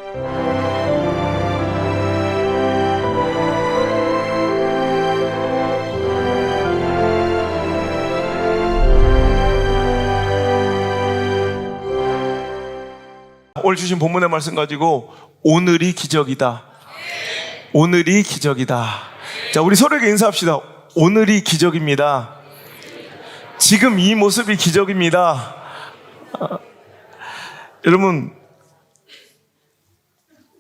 오늘 주신 본문의 말씀 가지고 오늘이 기적이다. 오늘이 기적이다. 자, 우리 서로에게 인사합시다. 오늘이 기적입니다. 지금 이 모습이 기적입니다. 여러분,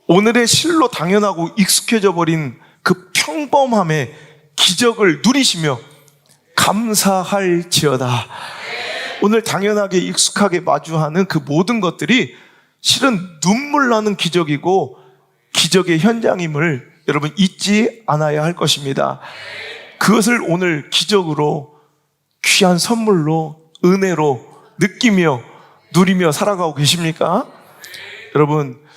오늘의 실로 당연하고 익숙해져 버린 그 평범함의 기적을 누리시며 감사할지어다. 오늘 당연하게 익숙하게 마주하는 그 모든 것들이 실은 눈물 나는 기적이고 기적의 현장임을 여러분 잊지 않아야 할 것입니다. 그것을 오늘 기적으로 귀한 선물로 은혜로 느끼며 누리며 살아가고 계십니까? 여러분,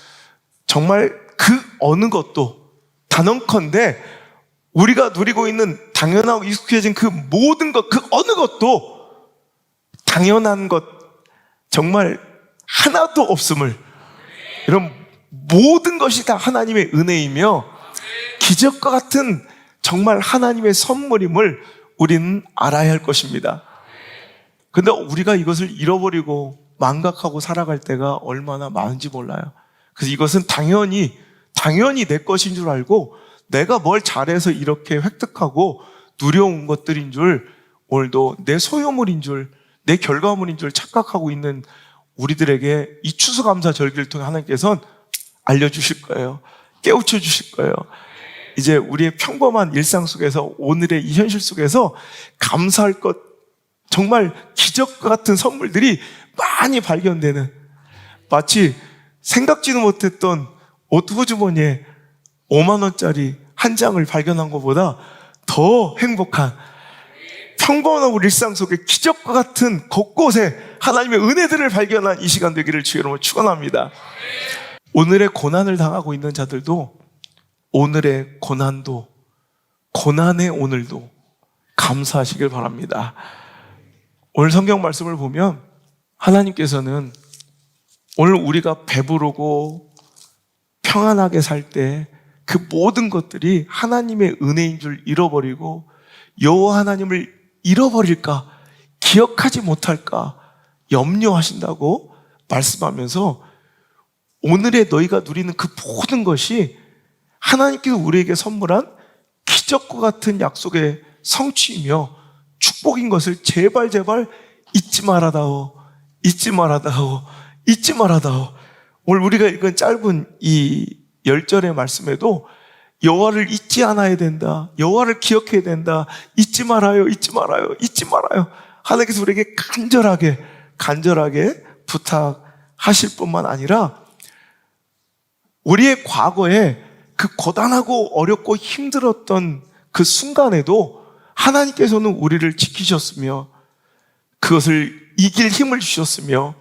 정말 그 어느 것도 단언컨대 우리가 누리고 있는 당연하고 익숙해진 그 모든 것, 그 어느 것도 당연한 것 정말 하나도 없음을, 이런 모든 것이 다 하나님의 은혜이며 기적과 같은 정말 하나님의 선물임을 우리는 알아야 할 것입니다. 근데 우리가 이것을 잃어버리고 망각하고 살아갈 때가 얼마나 많은지 몰라요. 그래서 이것은 당연히 내 것인 줄 알고 내가 뭘 잘해서 이렇게 획득하고 누려온 것들인 줄, 오늘도 내 소유물인 줄, 내 결과물인 줄 착각하고 있는 우리들에게 이 추수감사 절기를 통해 하나님께서는 알려주실 거예요. 깨우쳐 주실 거예요. 이제 우리의 평범한 일상 속에서, 오늘의 이 현실 속에서 감사할 것, 정말 기적과 같은 선물들이 많이 발견되는, 마치 생각지도 못했던 옷 후주머니에 5만 원짜리 한 장을 발견한 것보다 더 행복한, 평범한 우리 일상 속에 기적과 같은 곳곳에 하나님의 은혜들을 발견한 이 시간 되기를 주의 이름으로 축원합니다. 오늘의 고난을 당하고 있는 자들도 오늘의 고난도, 고난의 오늘도 감사하시길 바랍니다. 오늘 성경 말씀을 보면 하나님께서는 오늘 우리가 배부르고 평안하게 살 때 그 모든 것들이 하나님의 은혜인 줄 잃어버리고 여호와 하나님을 잃어버릴까, 기억하지 못할까 염려하신다고 말씀하면서 오늘의 너희가 누리는 그 모든 것이 하나님께서 우리에게 선물한 기적과 같은 약속의 성취이며 축복인 것을 제발 잊지 말아다오, 잊지 말아다오, 잊지 말아다오. 오늘 우리가 읽은 짧은 이 10절의 말씀에도 여호와를 잊지 않아야 된다, 여호와를 기억해야 된다, 잊지 말아요, 잊지 말아요, 잊지 말아요. 하나님께서 우리에게 간절하게 부탁하실 뿐만 아니라 우리의 과거에 그 고단하고 어렵고 힘들었던 그 순간에도 하나님께서는 우리를 지키셨으며 그것을 이길 힘을 주셨으며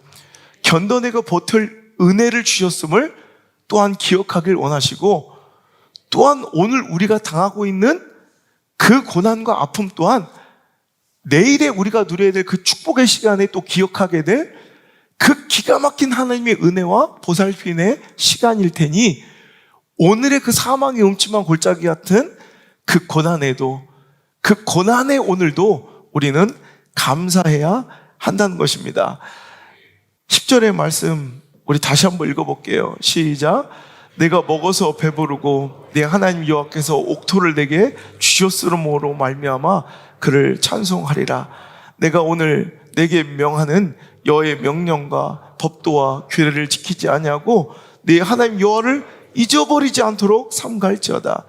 견뎌내고 버틸 은혜를 주셨음을 또한 기억하길 원하시고, 또한 오늘 우리가 당하고 있는 그 고난과 아픔 또한 내일에 우리가 누려야 될 그 축복의 시간에 또 기억하게 될 그 기가 막힌 하나님의 은혜와 보살핌의 시간일 테니 오늘의 그 사망의 음침한 골짜기 같은 그 고난에도, 그 고난의 오늘도 우리는 감사해야 한다는 것입니다. 10절의 말씀 우리 다시 한번 읽어볼게요. 시작. 내가 먹어서 배부르고 내 하나님 여호와께서 옥토를 내게 주셨으므로 말미암아 그를 찬송하리라. 내가 오늘 내게 명하는 여호와의 명령과 법도와 규례를 지키지 아니하고 내 하나님 여호와를 잊어버리지 않도록 삼갈지어다.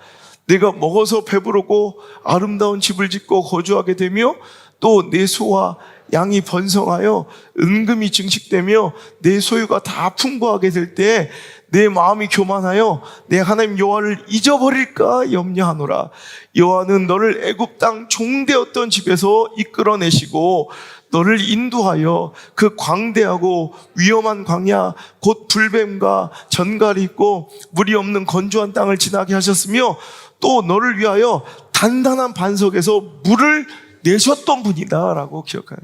내가 먹어서 배부르고 아름다운 집을 짓고 거주하게 되며 또 내 소와 양이 번성하여 은금이 증식되며 내 소유가 다 풍부하게 될 때 내 마음이 교만하여 내 하나님 여호와를 잊어버릴까 염려하노라. 여호와는 너를 애굽 땅 종되었던 집에서 이끌어내시고 너를 인도하여 그 광대하고 위험한 광야 곧 불뱀과 전갈이 있고 물이 없는 건조한 땅을 지나게 하셨으며 또 너를 위하여 단단한 반석에서 물을 내셨던 분이다 라고 기억해요.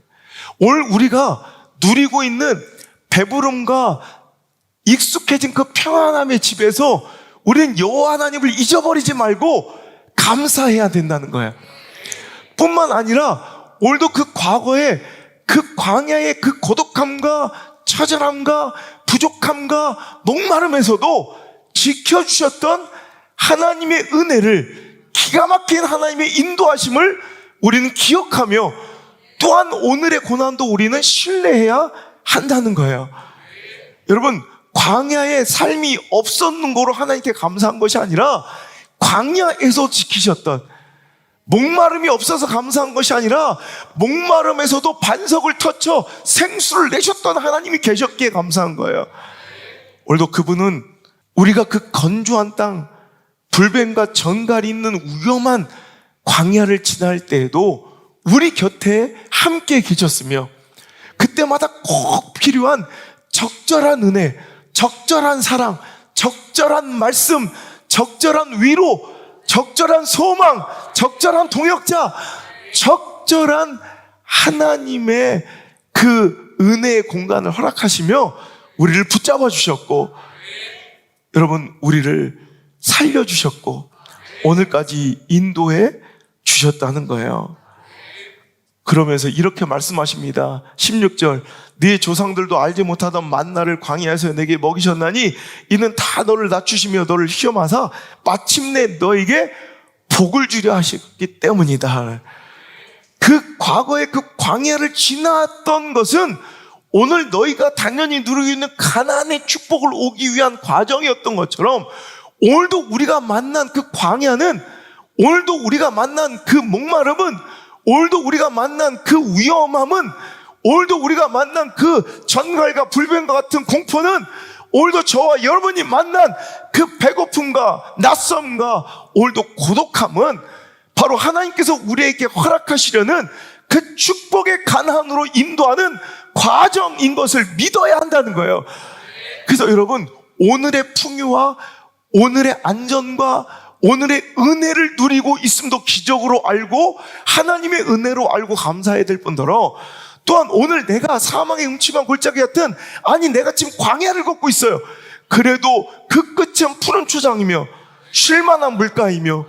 오늘 우리가 누리고 있는 배부름과 익숙해진 그 평안함의 집에서 우리는 여호와 하나님을 잊어버리지 말고 감사해야 된다는 거예요. 뿐만 아니라 오늘도 그 과거에 그 광야의 그 고독함과 처절함과 부족함과 목마름에서도 지켜주셨던 하나님의 은혜를, 기가 막힌 하나님의 인도하심을 우리는 기억하며 또한 오늘의 고난도 우리는 신뢰해야 한다는 거예요. 여러분, 광야에 삶이 없었는 거로 하나님께 감사한 것이 아니라 광야에서 지키셨던, 목마름이 없어서 감사한 것이 아니라 목마름에서도 반석을 터쳐 생수를 내셨던 하나님이 계셨기에 감사한 거예요. 오늘도 그분은 우리가 그 건조한 땅, 불뱀과 전갈이 있는 위험한 광야를 지날 때에도 우리 곁에 함께 계셨으며 그때마다 꼭 필요한 적절한 은혜, 적절한 사랑, 적절한 말씀, 적절한 위로, 적절한 소망, 적절한 동역자, 적절한 하나님의 그 은혜의 공간을 허락하시며 우리를 붙잡아 주셨고, 여러분, 우리를 살려주셨고 오늘까지 인도해 주셨다는 거예요. 그러면서 이렇게 말씀하십니다. 16절, 네 조상들도 알지 못하던 만나를 광야에서 내게 먹이셨나니 이는 다 너를 낮추시며 너를 시험하사 마침내 너에게 복을 주려 하셨기 때문이다. 그 과거의 그 광야를 지났던 것은 오늘 너희가 당연히 누리고 있는 가나안의 축복을 오기 위한 과정이었던 것처럼 오늘도 우리가 만난 그 광야는, 오늘도 우리가 만난 그 목마름은, 오늘도 우리가 만난 그 위험함은, 오늘도 우리가 만난 그 전갈과 불뱀과 같은 공포는, 오늘도 저와 여러분이 만난 그 배고픔과 낯섦과 오늘도 고독함은 바로 하나님께서 우리에게 허락하시려는 그 축복의 가나안으로 인도하는 과정인 것을 믿어야 한다는 거예요. 그래서 여러분, 오늘의 풍요와 오늘의 안전과 오늘의 은혜를 누리고 있음도 기적으로 알고 하나님의 은혜로 알고 감사해야 될 뿐더러, 또한 오늘 내가 사망의 음침한 골짜기 같은, 아니 내가 지금 광야를 걷고 있어요. 그래도 그 끝은 푸른 초장이며 쉴만한 물가이며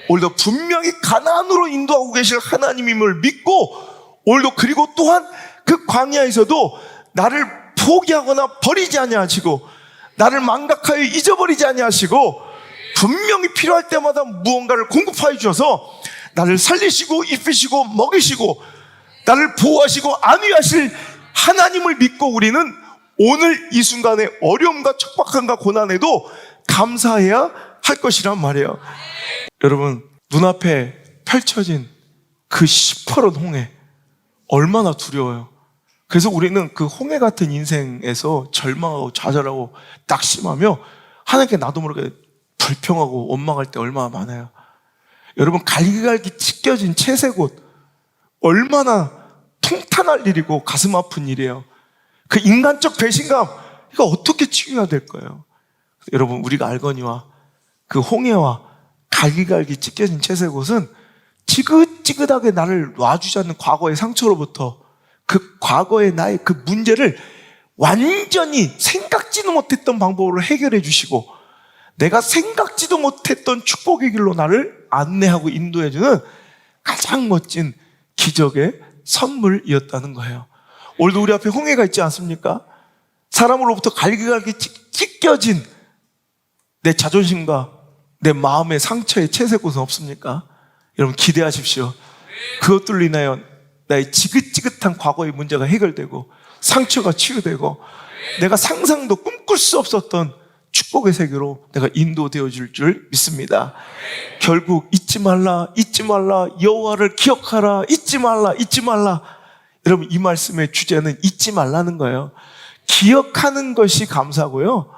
오늘도 분명히 가나안으로 인도하고 계실 하나님임을 믿고, 오늘도 그리고 또한 그 광야에서도 나를 포기하거나 버리지 아니하시고 나를 망각하여 잊어버리지 아니하시고 분명히 필요할 때마다 무언가를 공급하여 주셔서 나를 살리시고 입히시고 먹이시고 나를 보호하시고 안위하실 하나님을 믿고 우리는 오늘 이 순간의 어려움과 척박함과 고난에도 감사해야 할 것이란 말이에요. 여러분, 눈앞에 펼쳐진 그 시퍼런 홍해 얼마나 두려워요. 그래서 우리는 그 홍해 같은 인생에서 절망하고 좌절하고 낙심하며 하나님께 나도 모르게 불평하고 원망할 때 얼마나 많아요. 여러분, 갈기갈기 찢겨진 채색옷 얼마나 통탄할 일이고 가슴 아픈 일이에요. 그 인간적 배신감, 이거 어떻게 치유해야 될 거예요. 여러분, 우리가 알거니와 그 홍해와 갈기갈기 찢겨진 채색옷은 지긋지긋하게 나를 놔주지 않는 과거의 상처로부터 그 과거의 나의 그 문제를 완전히 생각지도 못했던 방법으로 해결해 주시고 내가 생각지도 못했던 축복의 길로 나를 안내하고 인도해 주는 가장 멋진 기적의 선물이었다는 거예요. 오늘도 우리 앞에 홍해가 있지 않습니까? 사람으로부터 갈기갈기 찢겨진 내 자존심과 내 마음의 상처의 채색옷은 없습니까? 여러분, 기대하십시오. 그것들로 인하여 나의 지긋지긋한 과거의 문제가 해결되고 상처가 치유되고 내가 상상도 꿈꿀 수 없었던 축복의 세계로 내가 인도되어질 줄 믿습니다. 결국 잊지 말라, 잊지 말라, 여호와를 기억하라, 잊지 말라, 잊지 말라. 여러분, 이 말씀의 주제는 잊지 말라는 거예요. 기억하는 것이 감사고요,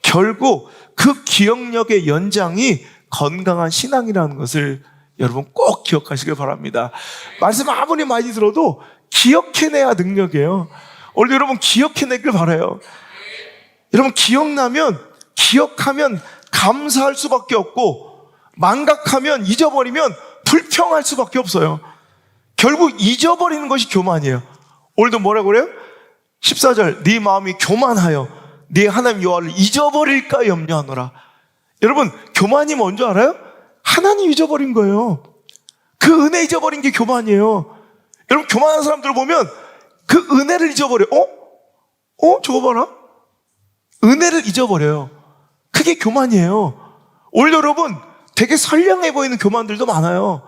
결국 그 기억력의 연장이 건강한 신앙이라는 것을 여러분 꼭 기억하시길 바랍니다. 말씀 아무리 많이 들어도 기억해내야 능력이에요. 오늘 여러분 기억해내길 바라요. 여러분, 기억하면 감사할 수밖에 없고 망각하면, 잊어버리면 불평할 수밖에 없어요. 결국 잊어버리는 것이 교만이에요. 오늘도 뭐라고 그래요? 14절, 네 마음이 교만하여 네 하나님 여호와를 잊어버릴까 염려하노라. 여러분, 교만이 뭔지 알아요? 하나님 잊어버린 거예요. 그 은혜 잊어버린 게 교만이에요. 여러분, 교만한 사람들 보면 그 은혜를 잊어버려요. 저거 봐라. 은혜를 잊어버려요. 그게 교만이에요. 오히려 여러분, 되게 선량해 보이는 교만들도 많아요.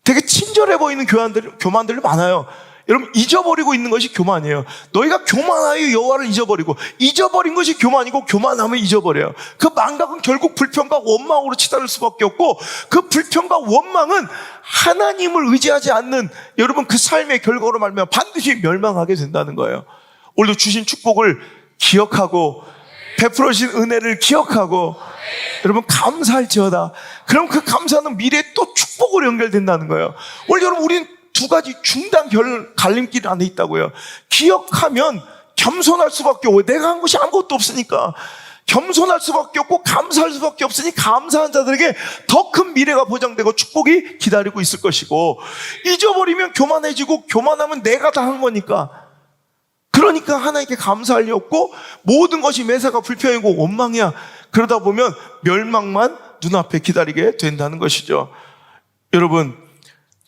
되게 친절해 보이는 교만들도 많아요. 여러분, 잊어버리고 있는 것이 교만이에요. 너희가 교만하여 여호와를 잊어버리고, 잊어버린 것이 교만이고, 교만하면 잊어버려요. 그 망각은 결국 불평과 원망으로 치달을 수밖에 없고, 그 불평과 원망은 하나님을 의지하지 않는 여러분 그 삶의 결과로 말미암아 반드시 멸망하게 된다는 거예요. 오늘도 주신 축복을 기억하고 베풀어 주신 은혜를 기억하고 여러분 감사할지어다. 그럼 그 감사는 미래에 또 축복으로 연결된다는 거예요. 오늘 여러분, 우리는 두 가지 중단 갈림길 안에 있다고요. 기억하면 겸손할 수밖에 없고, 내가 한 것이 아무것도 없으니까 겸손할 수밖에 없고 감사할 수밖에 없으니 감사한 자들에게 더 큰 미래가 보장되고 축복이 기다리고 있을 것이고, 잊어버리면 교만해지고, 교만하면 내가 다 한 거니까, 그러니까 하나님께 감사할 리 없고 모든 것이 매사가 불평이고 원망이야. 그러다 보면 멸망만 눈앞에 기다리게 된다는 것이죠. 여러분,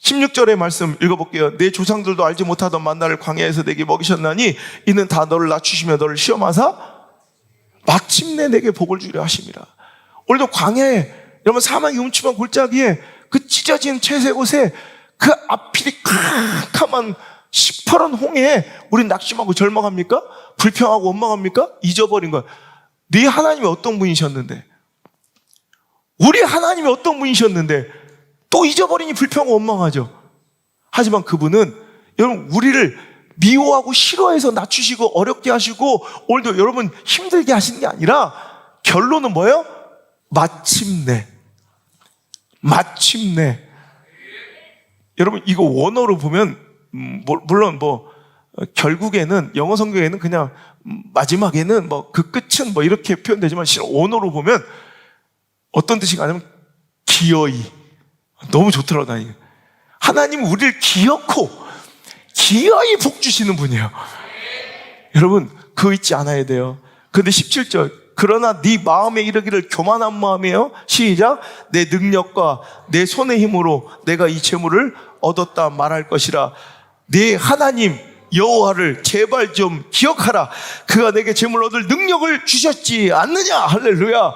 16절의 말씀 읽어볼게요. 내 조상들도 알지 못하던 만나를 광야에서 내게 먹이셨나니 이는 다 너를 낮추시며 너를 시험하사 마침내 내게 복을 주려 하심이라. 오늘도 광야에 여러분, 사막이 움츠만 골짜기에 그 찢어진 채색 옷에 그 앞필이 캄캄한 시퍼런 홍해에 우린 낙심하고 절망합니까? 불평하고 원망합니까? 잊어버린 거야. 네 하나님이 어떤 분이셨는데, 우리 하나님이 어떤 분이셨는데 또 잊어버리니 불평하고 원망하죠. 하지만 그분은 여러분, 우리를 미워하고 싫어해서 낮추시고 어렵게 하시고 오늘도 여러분 힘들게 하시는 게 아니라, 결론은 뭐예요? 마침내. 여러분, 이거 원어로 보면 물론 결국에는 영어 성경에는 그냥 마지막에는 그 끝은 이렇게 표현되지만, 실은 원어로 보면 어떤 뜻이 가냐면 기어이. 너무 좋더라고요. 하나님은 우리를 기어이 복 주시는 분이에요. 여러분, 그거 잊지 않아야 돼요. 근데 17절, 그러나 네 마음에 이르기를 교만한 마음이에요. 시작. 내 능력과 내 손의 힘으로 내가 이 재물을 얻었다 말할 것이라. 네 하나님 여호와를 제발 좀 기억하라. 그가 내게 재물 얻을 능력을 주셨지 않느냐. 할렐루야.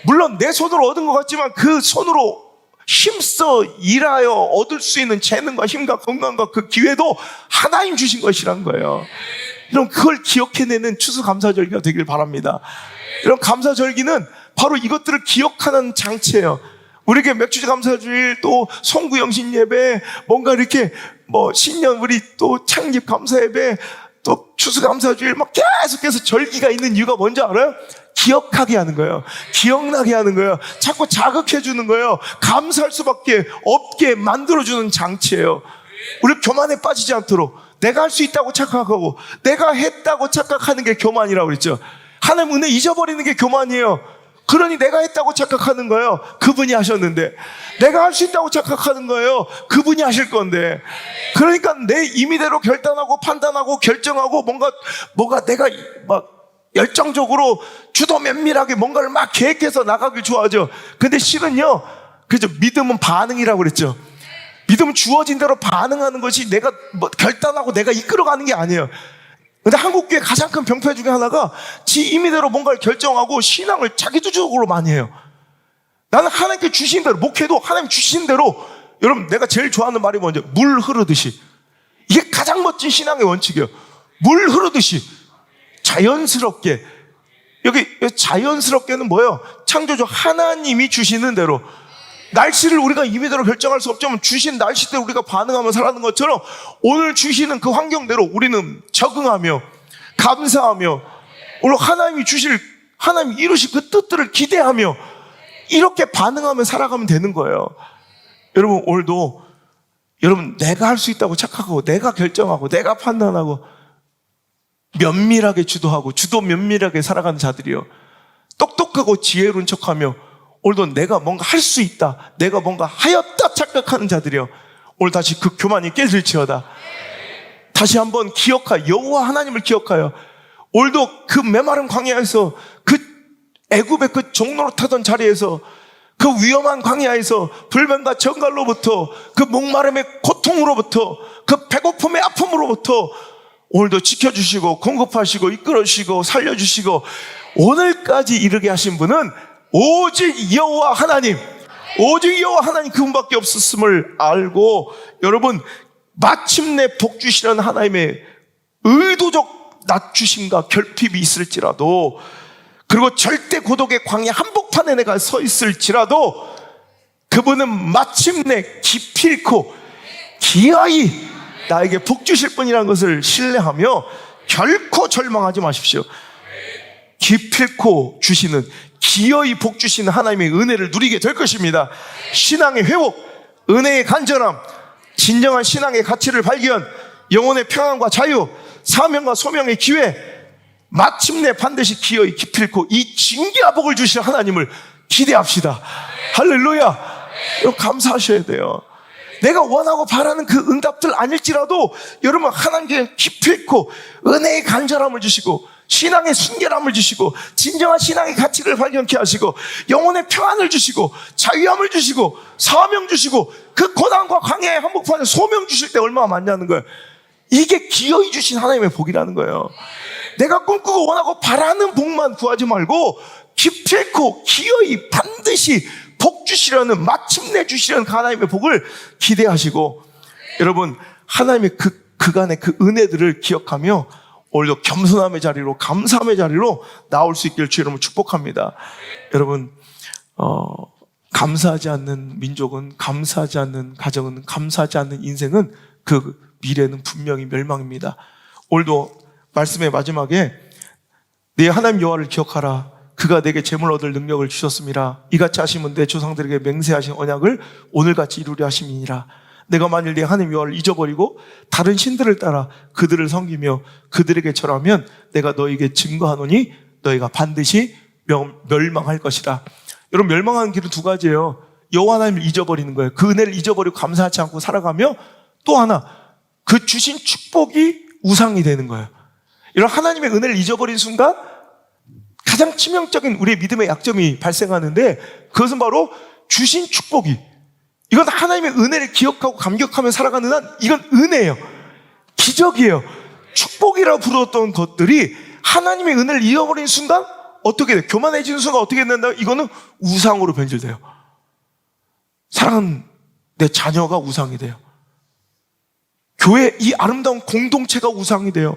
물론 내 손으로 얻은 것 같지만 그 손으로 힘써 일하여 얻을 수 있는 재능과 힘과 건강과 그 기회도 하나님 주신 것이란 거예요. 여러분, 그걸 기억해내는 추수감사절기가 되길 바랍니다. 여러분, 감사절기는 바로 이것들을 기억하는 장치예요. 우리에게 맥주제 감사주일, 또 송구영신 예배, 뭔가 이렇게 신년 우리 또 창립 감사 예배, 또 추수감사주일 계속해서 절기가 있는 이유가 뭔지 알아요? 기억하게 하는 거예요. 기억나게 하는 거예요. 자꾸 자극해 주는 거예요. 감사할 수밖에 없게 만들어주는 장치예요. 우리 교만에 빠지지 않도록, 내가 할 수 있다고 착각하고 내가 했다고 착각하는 게 교만이라고 그랬죠. 하나님 은혜 잊어버리는 게 교만이에요. 그러니 내가 했다고 착각하는 거예요. 그분이 하셨는데. 내가 할 수 있다고 착각하는 거예요. 그분이 하실 건데. 그러니까 내 임의대로 결단하고 판단하고 결정하고 뭔가 내가 열정적으로 주도 면밀하게 뭔가를 막 계획해서 나가길 좋아하죠. 근데 실은요, 그죠? 믿음은 반응이라고 그랬죠. 믿음은 주어진 대로 반응하는 것이 내가 결단하고 내가 이끌어가는 게 아니에요. 근데 한국교회 가장 큰 병폐 중에 하나가 지 임의대로 뭔가를 결정하고 신앙을 자기주적으로 많이 해요. 나는 하나님께 주신 대로, 목회도 하나님 주신 대로, 여러분, 내가 제일 좋아하는 말이 뭔지, 물 흐르듯이. 이게 가장 멋진 신앙의 원칙이에요. 물 흐르듯이 자연스럽게. 여기 자연스럽게는 뭐예요? 창조주 하나님이 주시는 대로. 날씨를 우리가 임의대로 결정할 수 없지만 주신 날씨대로 우리가 반응하며 살아가는 것처럼 오늘 주시는 그 환경대로 우리는 적응하며 감사하며, 오늘 하나님이 이루실 그 뜻들을 기대하며 이렇게 반응하며 살아가면 되는 거예요. 여러분, 오늘도 여러분, 내가 할 수 있다고 착각하고 내가 결정하고 내가 판단하고 면밀하게 주도하고 면밀하게 살아가는 자들이요, 똑똑하고 지혜로운 척하며 오늘도 내가 뭔가 할 수 있다, 내가 뭔가 하였다 착각하는 자들이요, 오늘 다시 그 교만이 깨질지어다. 다시 한번 여호와 하나님을 기억하여 오늘도 그 메마른 광야에서, 그 애굽의 그 종로로 타던 자리에서, 그 위험한 광야에서 불변과 정갈로부터, 그 목마름의 고통으로부터, 그 배고픔의 아픔으로부터 오늘도 지켜주시고 공급하시고 이끌어주시고 살려주시고 오늘까지 이르게 하신 분은 오직 여호와 하나님, 오직 여호와 하나님 그분밖에 없었음을 알고, 여러분 마침내 복 주시는 하나님의 의도적 낮추심과 결핍이 있을지라도, 그리고 절대 고독의 광야 한복판에 내가 서 있을지라도 그분은 마침내 기필코 기어이 나에게 복 주실 분이라는 것을 신뢰하며 결코 절망하지 마십시오. 기필코 주시는, 기어이 복 주시는 하나님의 은혜를 누리게 될 것입니다. 신앙의 회복, 은혜의 간절함, 진정한 신앙의 가치를 발견, 영혼의 평안과 자유, 사명과 소명의 기회, 마침내 반드시 기어이 기필코 이 진귀한 복을 주실 하나님을 기대합시다. 할렐루야. 여러분 감사하셔야 돼요. 내가 원하고 바라는 그 응답들 아닐지라도 여러분 하나님께 기필코 은혜의 간절함을 주시고 신앙의 순결함을 주시고 진정한 신앙의 가치를 발견케 하시고 영혼의 평안을 주시고 자유함을 주시고 사명 주시고 그 고난과 광야의 한복판에 소명 주실 때 얼마나 많냐는 거예요. 이게 기어이 주신 하나님의 복이라는 거예요. 내가 꿈꾸고 원하고 바라는 복만 구하지 말고 기필코 기어이 반드시 복 주시려는, 마침내 주시려는 하나님의 복을 기대하시고, 여러분 하나님의 그간의 그 은혜들을 기억하며 오늘도 겸손함의 자리로, 감사함의 자리로 나올 수 있기를 주 이름으로 축복합니다. 여러분 감사하지 않는 민족은, 감사하지 않는 가정은, 감사하지 않는 인생은 그 미래는 분명히 멸망입니다. 오늘도 말씀의 마지막에 내 하나님 여호와를 기억하라. 그가 내게 재물 얻을 능력을 주셨음이라. 이같이 하시면 내 조상들에게 맹세하신 언약을 오늘같이 이루려 하심이니라. 내가 만일 내 하나님 여호와를 잊어버리고 다른 신들을 따라 그들을 섬기며 그들에게 절하면 내가 너에게 증거하노니 너희가 반드시 멸망할 것이다. 여러분 멸망하는 길은 두 가지예요. 여호와 하나님을 잊어버리는 거예요. 그 은혜를 잊어버리고 감사하지 않고 살아가며, 또 하나 그 주신 축복이 우상이 되는 거예요. 이런 하나님의 은혜를 잊어버린 순간 가장 치명적인 우리의 믿음의 약점이 발생하는데, 그것은 바로 주신 축복이, 이건 하나님의 은혜를 기억하고 감격하며 살아가는 한 이건 은혜예요. 기적이에요. 축복이라고 부르었던 것들이 하나님의 은혜를 잃어버린 순간 어떻게 돼요? 교만해지는 순간 어떻게 된다? 이거는 우상으로 변질돼요. 사랑하는 내 자녀가 우상이 돼요. 교회 이 아름다운 공동체가 우상이 돼요.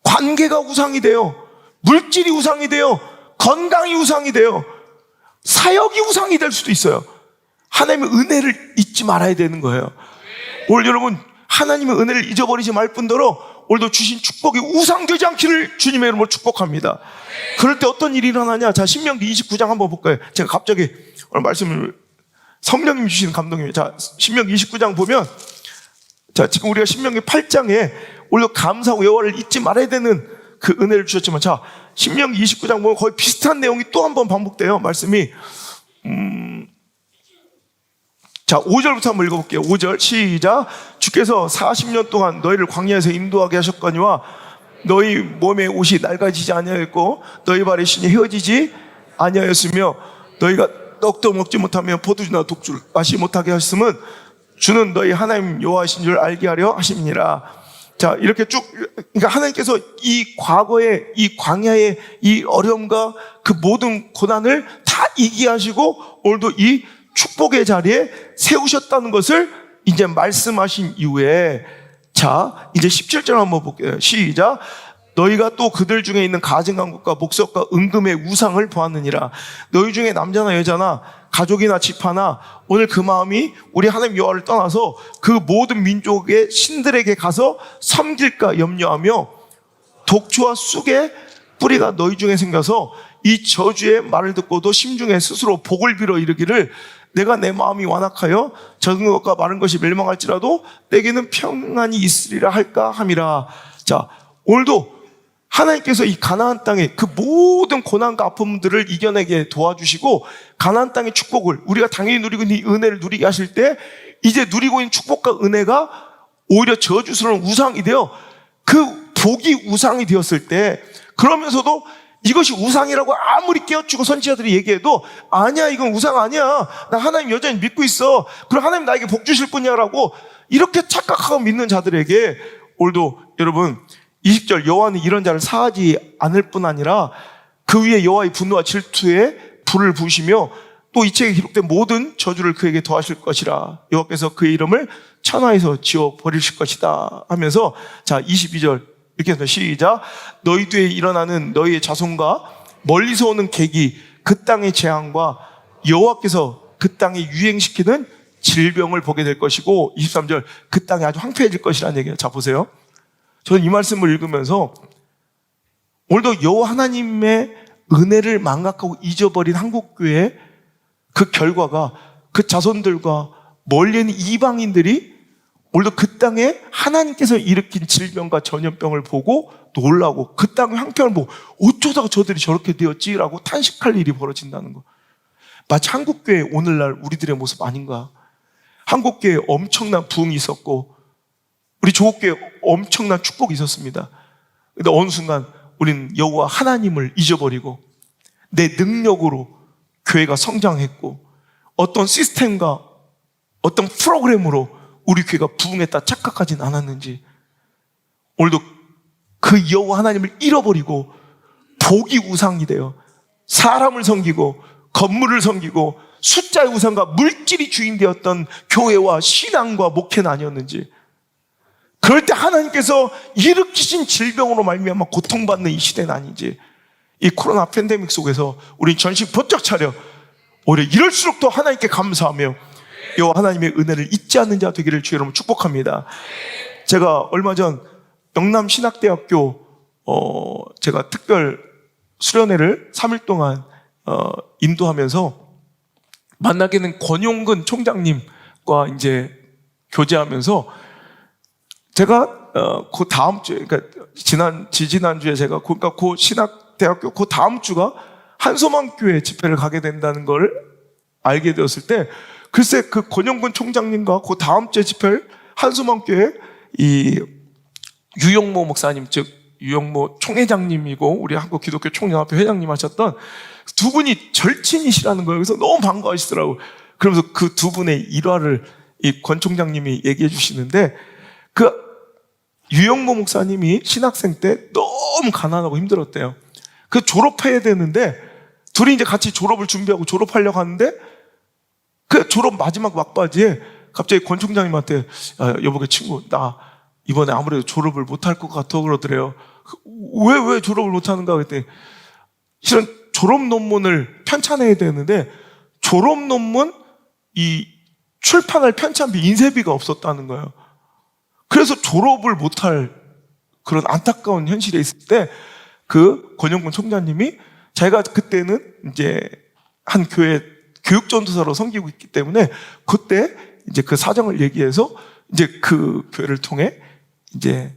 관계가 우상이 돼요. 물질이 우상이 돼요. 건강이 우상이 돼요. 사역이 우상이 될 수도 있어요. 하나님의 은혜를 잊지 말아야 되는 거예요. 오늘 여러분 하나님의 은혜를 잊어버리지 말 뿐더러 오늘도 주신 축복이 우상되지 않기를 주님의 이름으로 축복합니다. 그럴 때 어떤 일이 일어나냐? 자, 신명기 29장 한번 볼까요? 제가 갑자기 오늘 말씀을 성령님 주시는 감동입니다. 자, 신명기 29장 보면, 자, 지금 우리가 신명기 8장에 오늘도 감사하고 여호와를 잊지 말아야 되는 그 은혜를 주셨지만, 자, 신명기 29장 보면 거의 비슷한 내용이 또 한 번 반복돼요. 말씀이 자, 5절부터 한번 읽어볼게요. 5절 시작. 주께서 40년 동안 너희를 광야에서 인도하게 하셨거니와 너희 몸의 옷이 낡아지지 아니하였고 너희 발의 신이 헤어지지 아니하였으며 너희가 떡도 먹지 못하며 포도주나 독주를 마시지 못하게 하셨음은 주는 너희 하나님 여호와이신 줄 알게 하려 하심이니라. 자, 이렇게 쭉, 그러니까 하나님께서 이 과거의 이 광야의 이 어려움과 그 모든 고난을 다 이기하시고 오늘도 이 축복의 자리에 세우셨다는 것을 이제 말씀하신 이후에, 자, 이제 17절 한번 볼게요. 시작. 너희가 또 그들 중에 있는 가증강국과 목석과 은금의 우상을 보았느니라. 너희 중에 남자나 여자나 가족이나 집하나 오늘 그 마음이 우리 하나님 여호와를 떠나서 그 모든 민족의 신들에게 가서 섬길까 염려하며 독주와 쑥의 뿌리가 너희 중에 생겨서 이 저주의 말을 듣고도 심중에 스스로 복을 빌어 이르기를 내가 내 마음이 완악하여 적은 것과 마른 것이 멸망할지라도 내게는 평안이 있으리라 할까 함이라. 자, 오늘도 하나님께서 이 가나안 땅의 그 모든 고난과 아픔들을 이겨내게 도와주시고 가나안 땅의 축복을 우리가 당연히 누리고 있는 이 은혜를 누리게 하실 때 이제 누리고 있는 축복과 은혜가 오히려 저주스러운 우상이 되어 그 복이 우상이 되었을 때 그러면서도 이것이 우상이라고 아무리 깨우치고 선지자들이 얘기해도 아니야, 이건 우상 아니야, 나 하나님 여전히 믿고 있어, 그럼 하나님 나에게 복 주실 뿐이야라고 이렇게 착각하고 믿는 자들에게 오늘도 여러분 20절 여호와는 이런 자를 사하지 않을 뿐 아니라 그 위에 여호와의 분노와 질투에 불을 부으시며 또 이 책에 기록된 모든 저주를 그에게 더하실 것이라. 여호와께서 그의 이름을 천하에서 지워버리실 것이다 하면서, 자 22절 이렇게 해서 시작. 너희 뒤에 일어나는 너희의 자손과 멀리서 오는 객이 그 땅의 재앙과 여호와께서 그 땅에 유행시키는 질병을 보게 될 것이고, 23절 그 땅이 아주 황폐해질 것이라는 얘기예요. 자 보세요. 저는 이 말씀을 읽으면서 오늘도 여호와 하나님의 은혜를 망각하고 잊어버린 한국교회 그 결과가 그 자손들과 멀리 있는 이방인들이 오늘도 그 땅에 하나님께서 일으킨 질병과 전염병을 보고 놀라고 그 땅의 형편을 보고 어쩌다가 저들이 저렇게 되었지라고 탄식할 일이 벌어진다는 거. 마치 한국교회 오늘날 우리들의 모습 아닌가. 한국교회에 엄청난 부흥이 있었고 우리 조국교회에 엄청난 축복이 있었습니다. 근데 어느 순간 우리는 여호와 하나님을 잊어버리고 내 능력으로 교회가 성장했고 어떤 시스템과 어떤 프로그램으로 우리 교회가 부흥했다 착각하진 않았는지 오늘도 그 여호와 하나님을 잃어버리고 복이 우상이 되어 사람을 섬기고 건물을 섬기고 숫자의 우상과 물질이 주인되었던 교회와 신앙과 목회는 아니었는지, 그럴 때 하나님께서 일으키신 질병으로 말미암아 고통받는 이 시대는 아닌지, 이 코로나 팬데믹 속에서 우리 전신 번쩍 차려 오히려 이럴수록 더 하나님께 감사하며 여호와 하나님의 은혜를 잊지 않는 자 되기를 주의 이름으로 축복합니다. 제가 얼마 전 영남신학대학교 제가 특별 수련회를 3일 동안 인도하면서 만나게 된 권용근 총장님과 이제 교제하면서 제가 그 다음 주에, 그러니까 지지난주에 제가 그러니까 그 신학대학교 그 다음 주가 한소망교회 집회를 가게 된다는 걸 알게 되었을 때, 글쎄 그 권영근 총장님과 그 다음 주에 집회를 한소망교회 이 유영모 목사님, 즉 유영모 총회장님이고 우리 한국 기독교 총연합회 회장님 하셨던 두 분이 절친이시라는 거예요. 그래서 너무 반가워하시더라고요. 그러면서 그 두 분의 일화를 이 권 총장님이 얘기해 주시는데, 그 유영모 목사님이 신학생 때 너무 가난하고 힘들었대요. 그 졸업해야 되는데 둘이 이제 같이 졸업을 준비하고 졸업하려고 하는데 그 졸업 마지막 막바지에 갑자기 권 총장님한테 여보게 친구, 나 이번에 아무래도 졸업을 못할 것 같아 그러더래요. 왜 졸업을 못하는가 그랬더니 실은 졸업 논문을 편찬해야 되는데 졸업 논문 이 출판할 편찬비 인쇄비가 없었다는 거예요. 그래서 졸업을 못할 그런 안타까운 현실에 있을 때 그 권영근 총장님이 자기가 그때는 이제 한 교회 교육전도사로 섬기고 있기 때문에 그때 이제 그 사정을 얘기해서 이제 그 교회를 통해 이제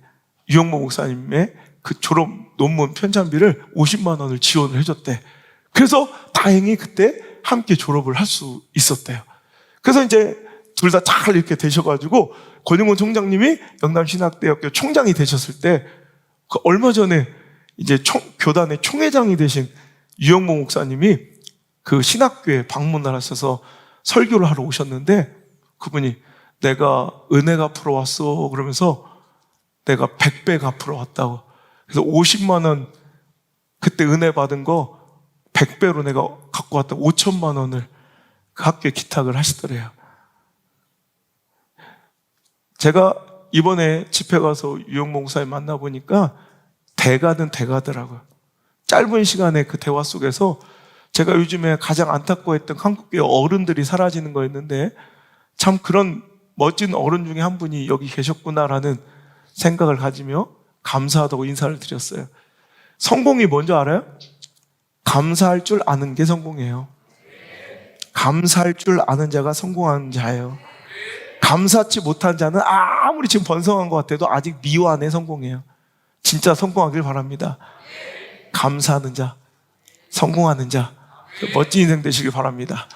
유영모 목사님의 그 졸업 논문 편찬비를 50만 원을 지원을 해줬대. 그래서 다행히 그때 함께 졸업을 할 수 있었대요. 그래서 이제 둘 다 잘 이렇게 되셔가지고 권영근 총장님이 영남신학대학교 총장이 되셨을 때 그 얼마 전에 이제 교단의 총회장이 되신 유영모 목사님이 그 신학교에 방문을 하셔서 설교를 하러 오셨는데 그분이 내가 은혜 갚으러 왔어 그러면서 내가 100배 갚으러 왔다고. 그래서 50만 원 그때 은혜 받은 거 100배로 내가 갖고 왔다고 5천만 원을 그 학교에 기탁을 하시더래요. 제가 이번에 집회 가서 유영모 목사님 만나보니까 대가는 대가더라고요. 짧은 시간에 그 대화 속에서 제가 요즘에 가장 안타까워했던 한국교회 어른들이 사라지는 거였는데 참 그런 멋진 어른 중에 한 분이 여기 계셨구나라는 생각을 가지며 감사하다고 인사를 드렸어요. 성공이 뭔지 알아요? 감사할 줄 아는 게 성공이에요. 감사할 줄 아는 자가 성공하는 자예요. 감사치 못한 자는 아무리 지금 번성한 것 같아도 아직 미완의 성공이에요. 진짜 성공하길 바랍니다. 감사하는 자, 성공하는 자, 멋진 인생 되시길 바랍니다.